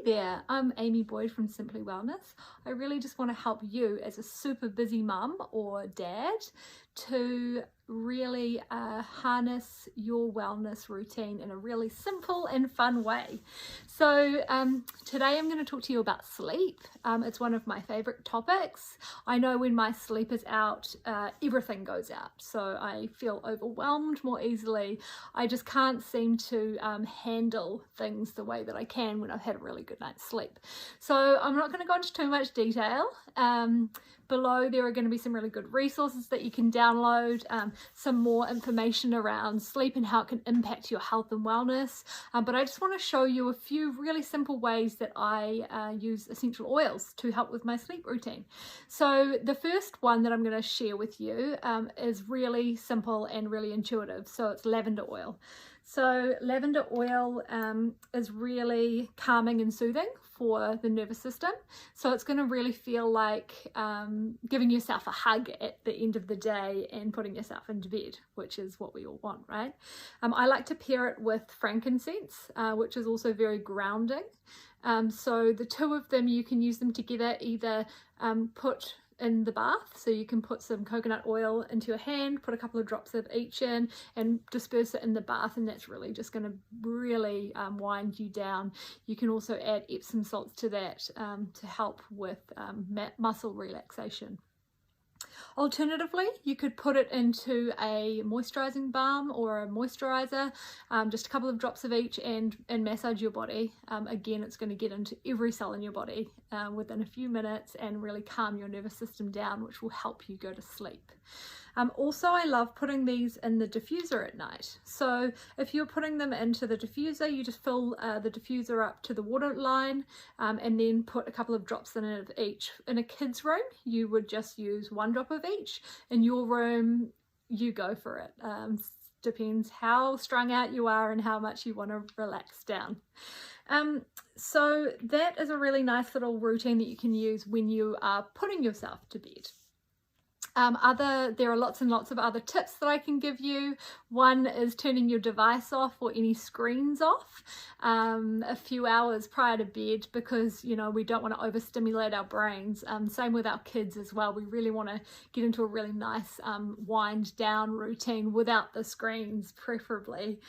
there, I'm Amy Boyd from Simply Wellness. I really just want to help you as a super busy mum or dad to really harness your wellness routine in a really simple and fun way. So today I'm going to talk to you about sleep. It's one of my favorite topics. I know when my sleep is out, everything goes out. So I feel overwhelmed more easily. I just can't seem to handle things the way that I can when I've had a really good night's sleep. So I'm not going to go into too much detail. Below there are going to be some really good resources that you can download, some more information around sleep and how it can impact your health and wellness. But I just want to show you a few really simple ways that I use essential oils to help with my sleep routine. So the first one that I'm going to share with you is really simple and really intuitive. So it's lavender oil. So lavender oil is really calming and soothing for the nervous system. So it's going to really feel like giving yourself a hug at the end of the day and putting yourself into bed, which is what we all want, right? I like to pair it with frankincense, which is also very grounding. So the two of them, you can use them together, either put in the bath, so you can put some coconut oil into your hand, put a couple of drops of each in and disperse it in the bath, and that's really just going to really wind you down. You can also add Epsom salts to that to help with muscle relaxation. Alternatively, you could put it into a moisturizing balm or a moisturizer, just a couple of drops of each, and massage your body. Again, it's going to get into every cell in your body within a few minutes and really calm your nervous system down, which will help you go to sleep. Also, I love putting these in the diffuser at night. So if you're putting them into the diffuser, you just fill the diffuser up to the water line and then put a couple of drops in it of each. In a kid's room, you would just use one drop of each. In your room, you go for it. Depends how strung out you are and how much you want to relax down. So that is a really nice little routine that you can use when you are putting yourself to bed. There are lots and lots of other tips that I can give you. One is turning your device off or any screens off a few hours prior to bed, because we don't want to overstimulate our brains. Same with our kids as well. We really want to get into a really nice wind down routine without the screens, preferably.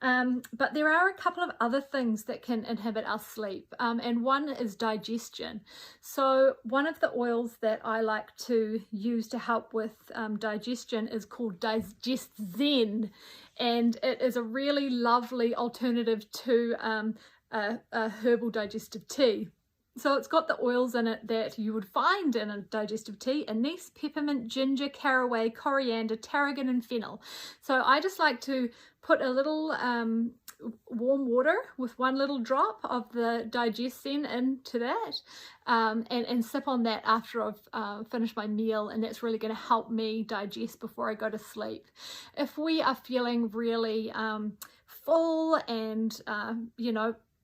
But there are a couple of other things that can inhibit our sleep, and one is digestion. So one of the oils that I like to use to help with digestion is called Digest Zen, and it is a really lovely alternative to a herbal digestive tea. So it's got the oils in it that you would find in a digestive tea: anise, peppermint, ginger, caraway, coriander, tarragon and fennel. So I just like to put a little warm water with one little drop of the Digest Zen into that and sip on that after I've finished my meal, and that's really going to help me digest before I go to sleep. If we are feeling really full and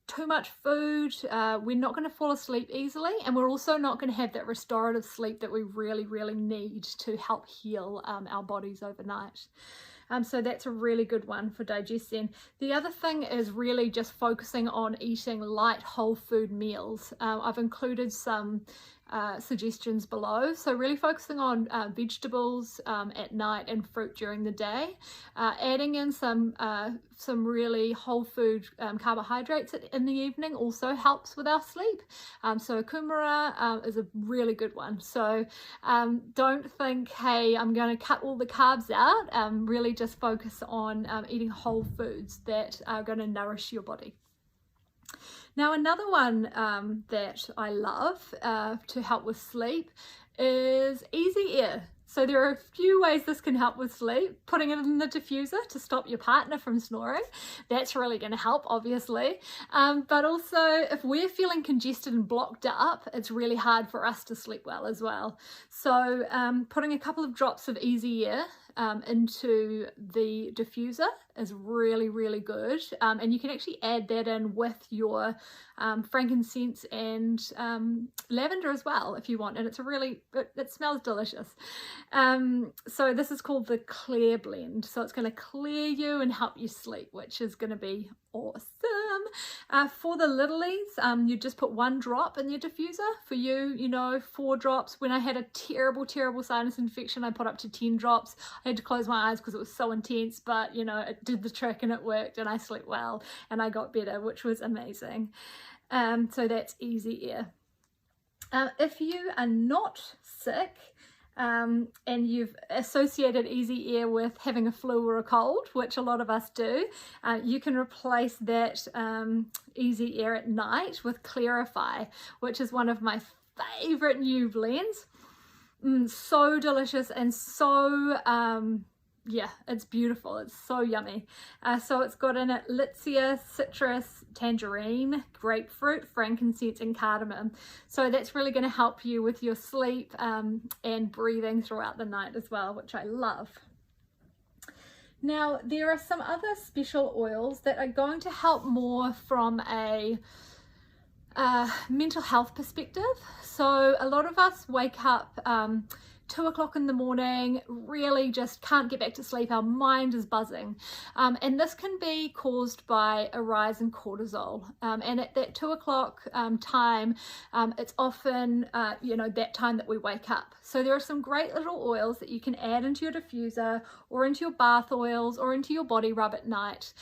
too much food, we're not going to fall asleep easily, and we're also not going to have that restorative sleep that we really need to help heal our bodies overnight. So that's a really good one for digestion. The other thing is really just focusing on eating light whole food meals. I've included some suggestions below. So really focusing on vegetables at night and fruit during the day, adding in some really whole food carbohydrates in the evening also helps with our sleep. So kumara is a really good one. So don't think, hey, I'm going to cut all the carbs out. Really just focus on eating whole foods that are going to nourish your body. Now, another one that I love to help with sleep is easy air. So there are a few ways this can help with sleep. Putting it in the diffuser to stop your partner from snoring. That's really going to help, obviously. But also, if we're feeling congested and blocked up, it's really hard for us to sleep well as well. So putting a couple of drops of easy air into the diffuser is really, really good. And you can actually add that in with your frankincense and lavender as well if you want, and it's a really, it smells delicious. So this is called the Clear Blend, so it's going to clear you and help you sleep, which is going to be awesome. For the littlies, you just put 1 drop in your diffuser. For you, 4 drops. When I had a terrible sinus infection, I put up to 10 drops. I had to close my eyes because it was so intense, but it did the trick and it worked, and I slept well and I got better, which was amazing. So that's easy air. If you are not sick, and you've associated easy air with having a flu or a cold, which a lot of us do, you can replace that easy air at night with Clarify, which is one of my favorite new blends. So delicious and so yeah, it's beautiful. It's so yummy. So it's got in it Litsea, citrus, tangerine, grapefruit, frankincense and cardamom. So that's really going to help you with your sleep and breathing throughout the night as well, which I love. Now there are some other special oils that are going to help more from a mental health perspective. So a lot of us wake up 2 o'clock in the morning, really just can't get back to sleep. Our mind is buzzing. And this can be caused by a rise in cortisol. And at that 2 o'clock time, it's often, that time that we wake up. So there are some great little oils that you can add into your diffuser or into your bath oils or into your body rub at night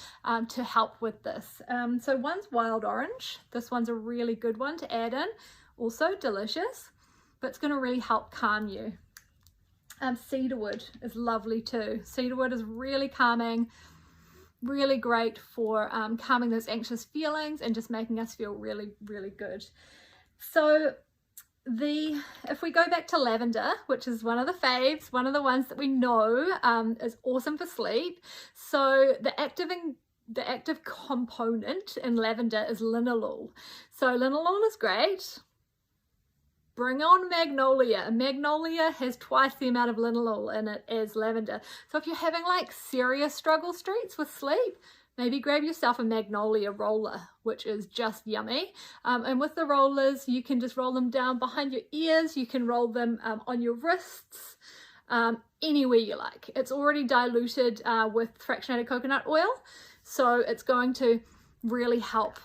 to help with this. So one's wild orange. This one's a really good one to add in. Also delicious, but it's going to really help calm you. Cedarwood is lovely too. Cedarwood is really calming, really great for calming those anxious feelings and just making us feel really, really good. So if we go back to lavender, which is one of the faves, one of the ones that we know is awesome for sleep. So the active component in lavender is linalool. So linalool is great. Bring on magnolia. Magnolia has twice the amount of linalool in it as lavender. So if you're having like serious struggle streets with sleep, maybe grab yourself a magnolia roller, which is just yummy. And with the rollers, you can just roll them down behind your ears. You can roll them on your wrists, anywhere you like. It's already diluted with fractionated coconut oil, so it's going to really help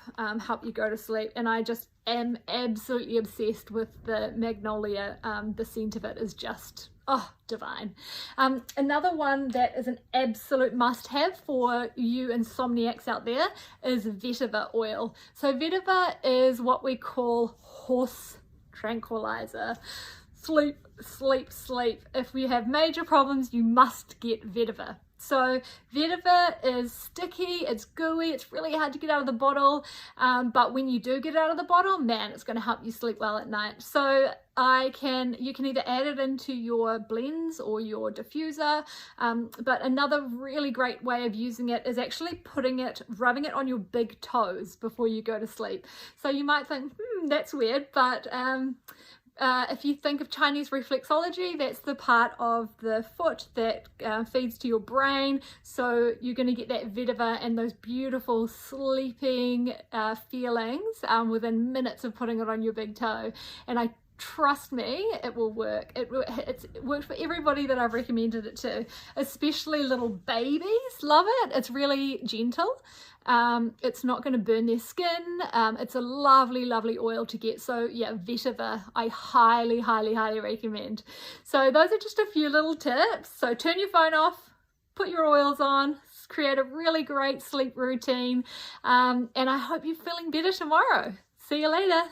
you go to sleep. And I just am absolutely obsessed with the magnolia. The scent of it is just divine. Another one that is an absolute must-have for you insomniacs out there is vetiver oil. So vetiver is what we call horse tranquilizer. Sleep, sleep, sleep. If you have major problems, you must get vetiver. So vetiver is sticky, it's gooey, it's really hard to get out of the bottle, but when you do get out of the bottle, man, it's going to help you sleep well at night. So you can either add it into your blends or your diffuser, but another really great way of using it is actually rubbing it on your big toes before you go to sleep. So you might think, that's weird, but if you think of Chinese reflexology, that's the part of the foot that feeds to your brain. So you're going to get that vetiver and those beautiful sleeping feelings within minutes of putting it on your big toe. And trust me, it will work. It's worked for everybody that I've recommended it to, especially little babies love it. It's really gentle. It's not going to burn their skin. It's a lovely, lovely oil to get. So yeah, vetiver, I highly, highly, highly recommend. So those are just a few little tips. So turn your phone off, put your oils on, create a really great sleep routine. And I hope you're feeling better tomorrow. See you later.